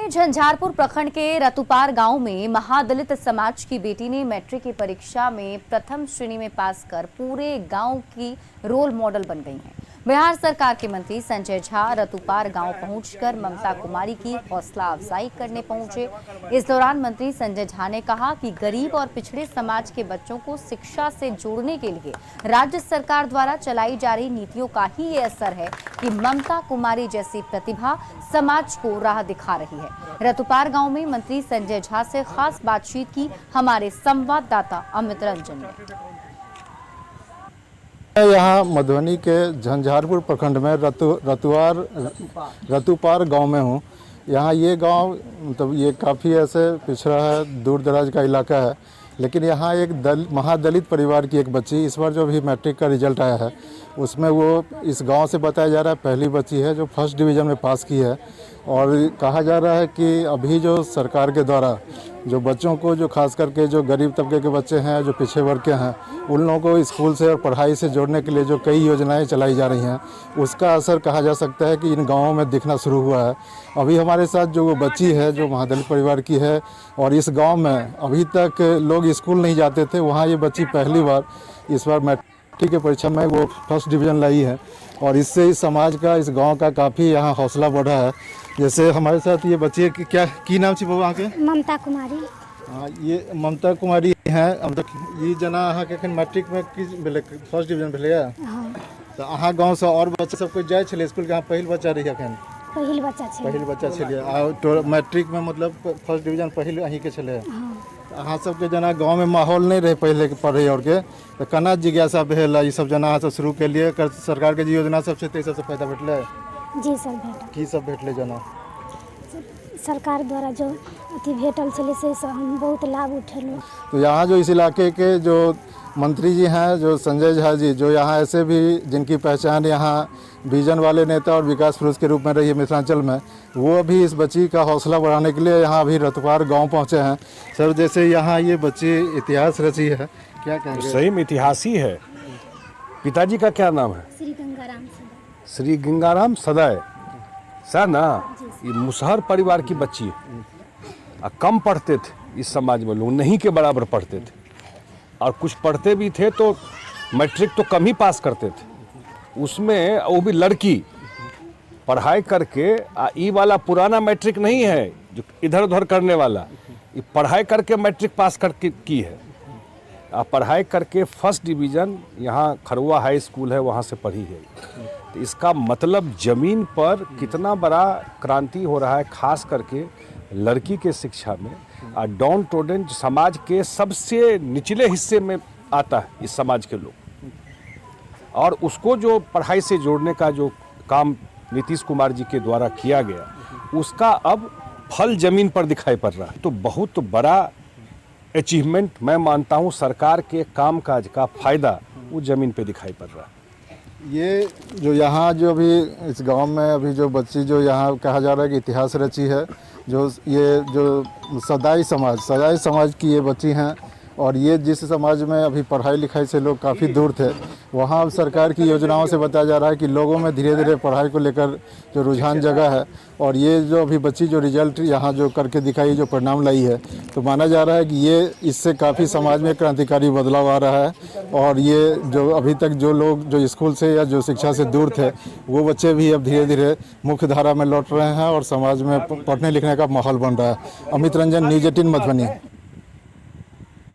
में झंझारपुर प्रखंड के रतुपार गांव में महादलित समाज की बेटी ने मैट्रिक की परीक्षा में प्रथम श्रेणी में पास कर पूरे गांव की रोल मॉडल बन गई हैं। बिहार सरकार के मंत्री संजय झा रतुपार गांव पहुंचकर ममता कुमारी की हौसला अफजाई करने पहुंचे। इस दौरान मंत्री संजय झा ने कहा कि गरीब और पिछड़े समाज के बच्चों को शिक्षा से जोड़ने के लिए राज्य सरकार द्वारा चलाई जा रही नीतियों का ही ये असर है कि ममता कुमारी जैसी प्रतिभा समाज को राह दिखा रही है। रतुपार गांव में मंत्री संजय झा से खास बातचीत की हमारे संवाददाता अमित रंजन ने। यहाँ मधुबनी के झंझारपुर प्रखंड में रतुपार गांव में हूँ। यहाँ ये गांव मतलब ये काफ़ी ऐसे पिछड़ा है, दूर दराज का इलाका है, लेकिन यहाँ एक महादलित परिवार की एक बच्ची इस बार जो भी मैट्रिक का रिजल्ट आया है उसमें वो इस गांव से बताया जा रहा है पहली बच्ची है जो फर्स्ट डिवीज़न में पास की है। और कहा जा रहा है कि अभी जो सरकार के द्वारा जो बच्चों को जो खास करके जो गरीब तबके के बच्चे हैं, जो पिछड़े वर्ग के हैं, उन लोगों को स्कूल से और पढ़ाई से जोड़ने के लिए जो कई योजनाएं चलाई जा रही हैं उसका असर कहा जा सकता है कि इन गांवों में दिखना शुरू हुआ है। अभी हमारे साथ जो वो बच्ची है जो महादलित परिवार की है और इस गांव में अभी तक लोग स्कूल नहीं जाते थे, वहाँ ये बच्ची पहली बार इस बार मैट्रिक की परीक्षा में वो फर्स्ट डिवीज़न लाई है और इससे इस समाज का, इस गाँव का काफ़ी यहाँ हौसला बढ़ा है। जैसे हमारे साथ ये बच्ची क्या की नाम छी बाबा के? ममता कुमारी। हाँ, ये ममता कुमारी हैं। ये जना अहाँ के एखन मैट्रिक में की भेलै, फर्स्ट डिवीजन भेलै है? हाँ। तो अहाँ गांव से और बच्चा सब कोई जाय छले स्कूल के? अहाँ पहिल बच्चा रही एखन? पहिल बच्चा छले। पहिल बच्चा छलिए आ मैट्रिक में मतलब फर्स्ट डिवीजन पहिल अहीं के छले? हाँ। अहाँ सबके जना गांव में माहौल नहीं रहे पहले के पढ़े और के, तो केना जिज्ञासा भेल ई सब जना अहाँ सब शुरू के लिए सरकार के जे योजना सब छै तै सब से फायदा भेटलै? जी सर भेटल। की सब भेटलै जना? सरकार द्वारा जो अथी भेटल छले से हम बहुत लाभ उठेलहुँ। तो यहाँ जो इस इलाके के जो मंत्री जी हैं, जो संजय झा जी, जो यहाँ ऐसे भी जिनकी पहचान यहाँ विजन वाले नेता और विकास पुरुष के रूप में रही है मिथिलांचल में, वो अभी इस बच्ची का हौसला बढ़ाने के लिए यहाँ अभी रतुपार गांव पहुँचे हैं। सर, जैसे यहाँ ये बच्ची इतिहास रची है, क्या कहेंगे? सही में इतिहास ही है। पिताजी का क्या नाम है? श्री गंगाराम सदाय। श्री गंगाराम सदाय सर ना, ये मुसहर परिवार की बच्ची है। कम पढ़ते थे इस समाज में, लोग नहीं के बराबर पढ़ते थे और कुछ पढ़ते भी थे तो मैट्रिक तो कम ही पास करते थे। उसमें वो भी लड़की पढ़ाई करके ये वाला पुराना मैट्रिक नहीं है जो इधर उधर करने वाला, ये पढ़ाई करके मैट्रिक पास करके की है। पढ़ाई करके फर्स्ट डिवीज़न यहाँ खरुआ हाई स्कूल है वहाँ से पढ़ी है। तो इसका मतलब ज़मीन पर कितना बड़ा क्रांति हो रहा है, खास करके लड़की के शिक्षा में। डाउन टोडन समाज के सबसे निचले हिस्से में आता है इस समाज के लोग, और उसको जो पढ़ाई से जोड़ने का जो काम नीतीश कुमार जी के द्वारा किया गया उसका अब फल ज़मीन पर दिखाई पड़ रहा है। तो बहुत बड़ा अचीवमेंट मैं मानता हूँ, सरकार के कामकाज का फायदा वो ज़मीन पे दिखाई पड़ रहा है। ये जो यहाँ जो अभी इस गांव में अभी जो बच्ची जो यहाँ कहा जा रहा है कि इतिहास रची है, जो ये जो सदाई समाज की ये बच्ची हैं, और ये जिस समाज में अभी पढ़ाई लिखाई से लोग काफ़ी दूर थे, वहाँ अब सरकार की योजनाओं से बताया जा रहा है कि लोगों में धीरे धीरे पढ़ाई को लेकर जो रुझान जगह है। और ये जो अभी बच्ची जो रिजल्ट यहाँ जो करके दिखाई, जो परिणाम लाई है, तो माना जा रहा है कि ये इससे काफ़ी समाज में क्रांतिकारी बदलाव आ रहा है। और ये जो अभी तक जो लोग जो स्कूल से या जो शिक्षा से दूर थे, वो बच्चे भी अब धीरे धीरे मुख्य धारा में लौट रहे हैं और समाज में पढ़ने लिखने का माहौल बन रहा है। अमित रंजन, न्यूज़ 18 मधुबनी।